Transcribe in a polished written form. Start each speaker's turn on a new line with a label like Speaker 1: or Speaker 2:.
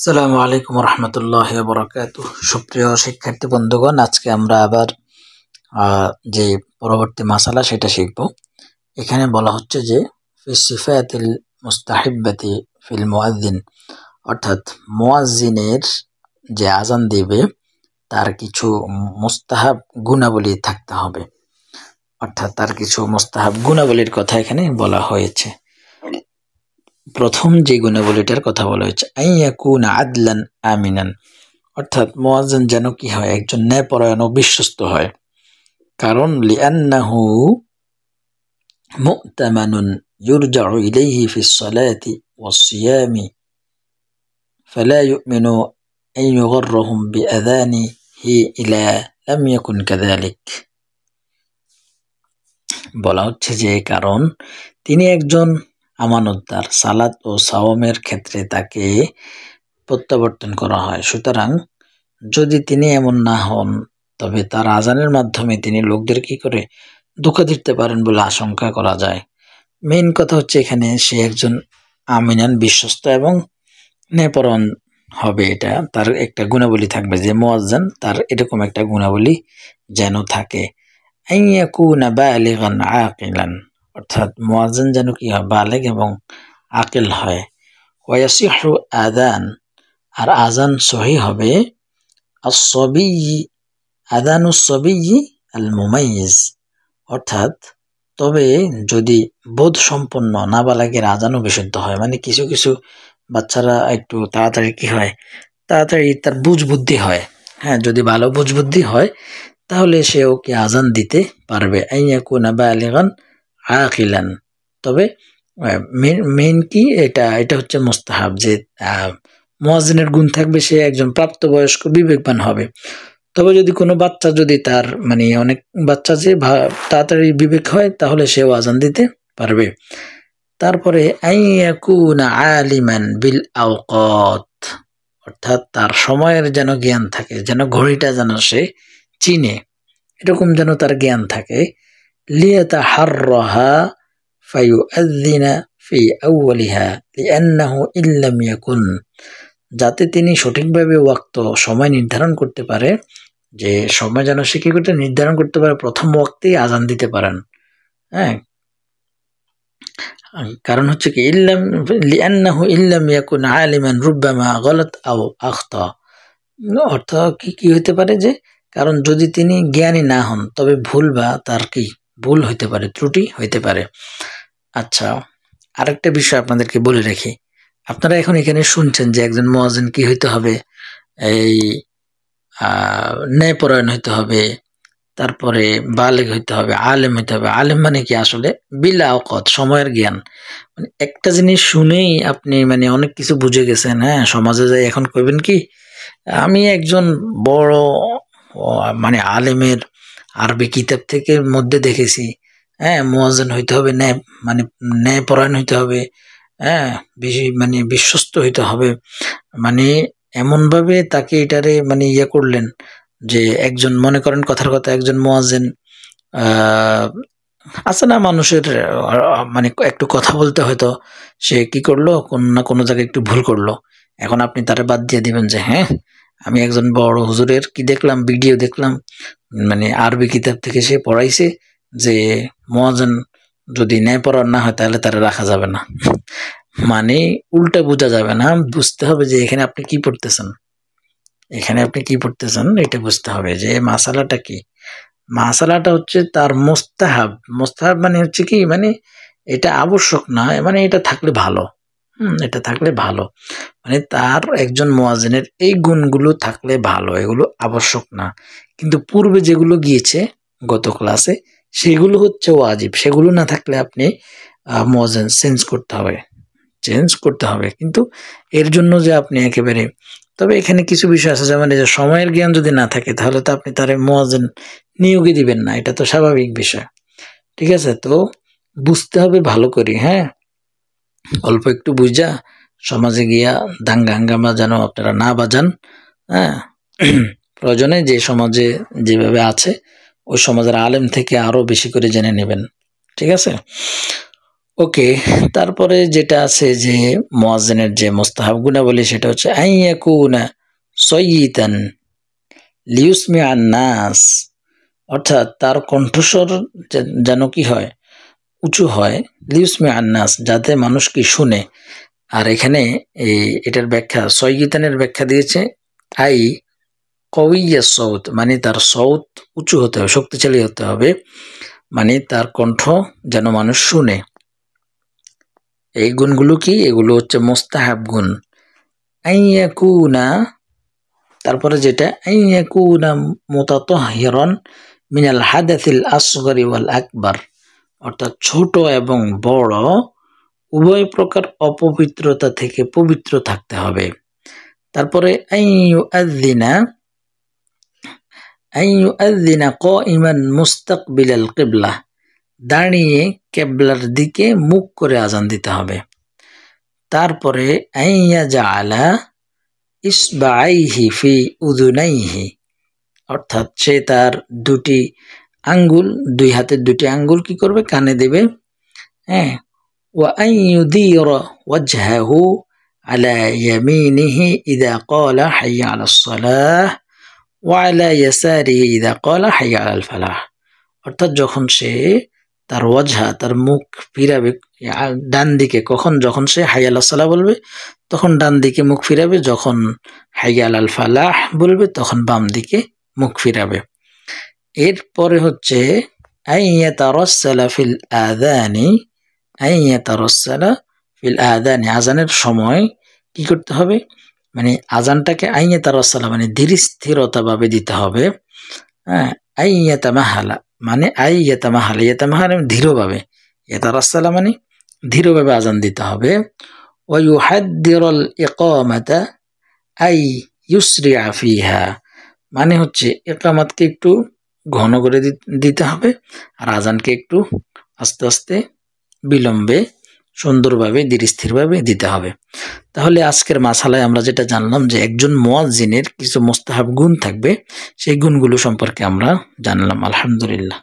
Speaker 1: আসসালামু আলাইকুম রহমতুল্লাহি ওয়া বারাকাতুহু। সুপ্রিয় শিক্ষার্থী বন্ধুগণ, আজকে আমরা আবার যে পরবর্তী মাসালা সেটা শিখব। এখানে বলা হচ্ছে যে ফি সিফাতিল মুস্তাহিব্বাতি ফিল মুয়াজ্জিন, অর্থাৎ মুয়াজ্জিনের যে আজান দিবে তার কিছু মুস্তাহাব গুণাবলী থাকতে হবে, অর্থাৎ তার কিছু মুস্তাহাব গুণাবলীর কথা এখানে বলা হয়েছে। প্রথম যে গুণাবলীটার কথা বলা হয়েছে, আইয়াকুনা আদলান আমিনান, অর্থাৎ মুয়াজ্জিন যেন কি হয়, একজন ন্যায়পরায়ণ ও বিশ্বস্ত হয়। কারণ লিআন্নাহু মু'তামানুন ইউরজাউ ইলাইহি ফিস সালাতি ওয়াস সিয়ামি ফালা ইউমিনু আন ইউগররাহুম বিআযানিহি ইলা লাম ইয়াকুন কাযালিক। বলা হচ্ছে যে কারণ তিনি একজন আমানতদার, সালাত ও সাওমের ক্ষেত্রে তাকে প্রত্যাবর্তন করা হয়। সুতরাং যদি তিনি এমন না হন, তবে তার আজানের মাধ্যমে তিনি লোকদের কি করে ধোঁকা দিতে পারেন বলে আশঙ্কা করা যায়। মেইন কথা হচ্ছে এখানে সে একজন আমিনান, বিশ্বস্ত এবং ন্যায়পরায়ণ হবে। এটা তার একটা গুণাবলী থাকবে যে মুয়াজ্জিন, তার এরকম একটা গুণাবলী যেন থাকে। আইয়াকুনা বালিগান আকিলান, অর্থাৎ মুয়াজ্জিন যেন কি হয়, বালেগ এবং আকিল হয়। ওয়াসিহু আযান, আর আজান সহি হবে as-sabiyyi আযানুস সাবিয়্যি আল মুমাইয়িজ, অর্থাৎ তবে যদি বোধ সম্পন্ন নাবালেগের আজানও বিশুদ্ধ হয়, মানে কিছু কিছু বাচ্চারা একটু তাড়াতাড়ি কি হয়, তাড়াতাড়ি তার বুঝ বুদ্ধি হয়। হ্যাঁ, যদি ভালো বুঝ বুদ্ধি হয় তাহলে সেও কি আজান দিতে পারবে। আইয়াকুনা বালিগান আকিলান, তবে মেইন কি, এটা হচ্ছে মুস্তাহাব যে মুয়াজ্জিনের গুণ থাকবে, সে একজন প্রাপ্তবয়স্ক বিবেকবান হবে। তবে যদি কোনো বাচ্চা, যদি তার মানে অনেক বাচ্চা যে তাড়াতাড়ি বিবেক হয়, তাহলে সেও আজান দিতে পারবে। তারপরে আইয়াকুনা আলিমান বিল আওকাত, অর্থাৎ তার সময়ের যেন জ্ঞান থাকে, যেন ঘড়িটা যেন সে চিনে, এরকম যেন তার জ্ঞান থাকে। লিয়াতাহাররাহা ফায়ুআযযিনা ফি আউয়ালিহা লিআন্নাহু ইল্লাম ইয়াকুন, যাতে তিনি সঠিকভাবে ওয়াক্ত সময় নির্ধারণ করতে পারে, যে সময় যেন সে কি করতে নির্ধারণ করতে পারে, প্রথম ওয়াক্তেই আজান দিতে পারেন। হ্যাঁ, কারণ হচ্ছে কি, লিআন্নাহু ইল্লাম ইয়াকুন আলিমান রুব্বামা গলাত আও আখতা, অর্থ কি হতে পারে, যে কারণ যদি তিনি জ্ঞানী না হন তবে ভুল বা তার কি ভুল হইতে পারে, ত্রুটি হইতে পারে। আচ্ছা, আরেকটা বিষয় আপনাদেরকে বলে রাখি, আপনারা এখন এখানে শুনছেন যে একজন মুয়াজ্জিন কি হইতে হবে, এই ন্যায়পরায়ণ হইতে হবে, তারপরে বালেগ হইতে হবে, আলেম হইতে হবে। আলেম মানে কি, আসলে বিল আওকাত, সময়ের জ্ঞান। মানে একটা জিনিস শুনেই আপনি মানে অনেক কিছু বুঝে গেছেন। হ্যাঁ, সমাজে যাই এখন কইবেন কি, আমি একজন বড় মানে আলেমের আরবি কিতাব থেকে মধ্যে দেখেছি, হ্যাঁ, মুয়াজ্জিন হইতে হবে মানে ন্যায়পরায়ণ হইতে হবে, হ্যাঁ, বেশি মানে বিশ্বস্ত হইতে হবে, মানে এমন ভাবে তাকে এটারে মানে করলেন যে একজন, মনে করেন কথার কথা, একজন মুয়াজ্জিন আছে না মানুষের মানে একটু কথা বলতে হয়তো সে কি করলো, কোন না কোনো জায়গায় একটু ভুল করলো, এখন আপনি তারে বাদ দিয়ে দিবেন যে হ্যাঁ, আমি একজন বড় হুজুরের কি দেখলাম, ভিডিও দেখলাম, মানে আরবি কিতাব থেকে সে পড়াইছে যে মুয়াজ্জিন যদি ন্যায়পরায়ণ না হয় তাহলে তারা রাখা যাবে না। মানে উল্টা বোঝা যাবে না, বুঝতে হবে যে এখানে আপনি কি পড়তেছেন, এখানে আপনি কি পড়তেছেন এটা বুঝতে হবে যে মাসালাটা কি। মাসালাটা হচ্ছে তার মুস্তাহাব। মুস্তাহাব মানে হচ্ছে কি, মানে এটা আবশ্যক না, মানে এটা থাকলে ভালো। এটা থাকলে ভালো, মানে তার একজন মুয়াজ্জিনের এই গুণগুলো থাকলে ভালো, এগুলো আবশ্যক না। কিন্তু পূর্বে যেগুলো গিয়েছে গত ক্লাসে, সেগুলো হচ্ছে ওয়াজিব। সেগুলো না থাকলে আপনি মুয়াজ্জিন চেঞ্জ করতে হবে। কিন্তু এর জন্য যে আপনি একেবারে, তবে এখানে কিছু বিষয় আছে, যেমন এই যে সময়ের জ্ঞান যদি না থাকে তাহলে তো আপনি তারে মুয়াজ্জিন নিয়োগই দিবেন না, এটা তো স্বাভাবিক বিষয়। ঠিক আছে, তো বুঝতে হবে ভালো করে। হ্যাঁ, অল্প একটু বুঝা সমাজে গিয়া দাঙ্গা হাঙ্গামা যেন আপনারা না বাজান। হ্যাঁ, প্রয়োজনে যে সমাজে যেভাবে আছে ওই সমাজের আলেম থেকে আরো বেশি করে জেনে নেবেন। ঠিক আছে, ওকে, তারপরে যেটা আছে যে মুয়াজ্জিনের যে মুস্তাহাব গুণাবলী সেটা হচ্ছে আইয়াকুনা সয়্যিতান লিউসমিআন নাস, অর্থাৎ তার কণ্ঠস্বর যেন কি হয়, উঁচু হয়, লিউসমিআন নাস, যাতে মানুষ কি শুনে। আর এখানে এটার ব্যাখ্যা সয়্যিতানের ব্যাখ্যা দিয়েছে আই কওয়িয়া সৌত, মানে তার সৌত উঁচু হতে হবে, শক্তিশালী হতে হবে, মানে তার কণ্ঠ যেন মানুষ শুনে। এই গুণগুলো কি? এগুলো হচ্ছে মুস্তাহাব গুণ। আইয়াকুনা, তারপরে যেটা আইয়াকুনা মুতাতাহহিরান মিনাল হাদাথিল আসগরি ওয়াল আকবার, অর্থাৎ ছোট এবং বড় উভয় প্রকার অপবিত্রতা থেকে পবিত্র থাকতে হবে। তারপরে আইয়ুআযযিনা কাইমান মুস্তাকবিলাল কিবলা, দাঁড়িয়ে কেবলার দিকে মুখ করে আজান দিতে হবে। তারপরে আইয়াজআলা ইসবাআইহি ফি উযুনাইহি, অর্থাৎ সে তার দুটি আঙ্গুল, দুই হাতের দুটি আঙ্গুল কি করবে? কানে দেবে। হ্যাঁ, ওয়া আইয়ুদিরা ওয়াজহাহু আলা ইয়ামিনিহি ইযা ক্বালা হাইয়া আলাস সালাহ ওয়া আলা ইয়াসারিহি ইযা ক্বালা হাইয়া আলাল ফালাহ, অর্থাৎ যখন সে তার ওয়াজহা, তার মুখ ফিরাবে ডান দিকে, যখন সে হাইয়া আলাস সালাহ বলবে তখন ডান দিকে মুখ ফিরাবে, যখন হাইয়া আলাল ফালাহ বলবে তখন বাম দিকে মুখ ফিরাবে। এরপরে হচ্ছে আইয়াতারাসসালা ফিল আযানি, আজানের সময় কি করতে হবে? মানে আজানটাকে আইয়াতারাসসালা মানে ধীর স্থিরতা ভাবে দিতে হবে। হ্যাঁ, আইয়াতামাহালা মানে ইয়াতামাহালা ধীরভাবে, ইয়াতারাসসালা মানে ধীরভাবে আজান দিতে হবে। ওয়া ইউহাদ্দিরুল ইকামাতা আই ইউসরিআ ফিহা, মানে হচ্ছে ইকামাতকে একটু ঘন করে দিতে হবে, আর আজানকে একটু আস্তে আস্তে বিলম্বে সুন্দরভাবে ধীর স্থিরভাবে দিতে হবে। তাহলে আজকের মাসালায় আমরা যেটা জানলাম যে একজন মুয়াজ্জিনের কিছু মুস্তাহাব গুণ থাকবে, সেই গুণগুলো সম্পর্কে আমরা জানলাম। আলহামদুলিল্লাহ।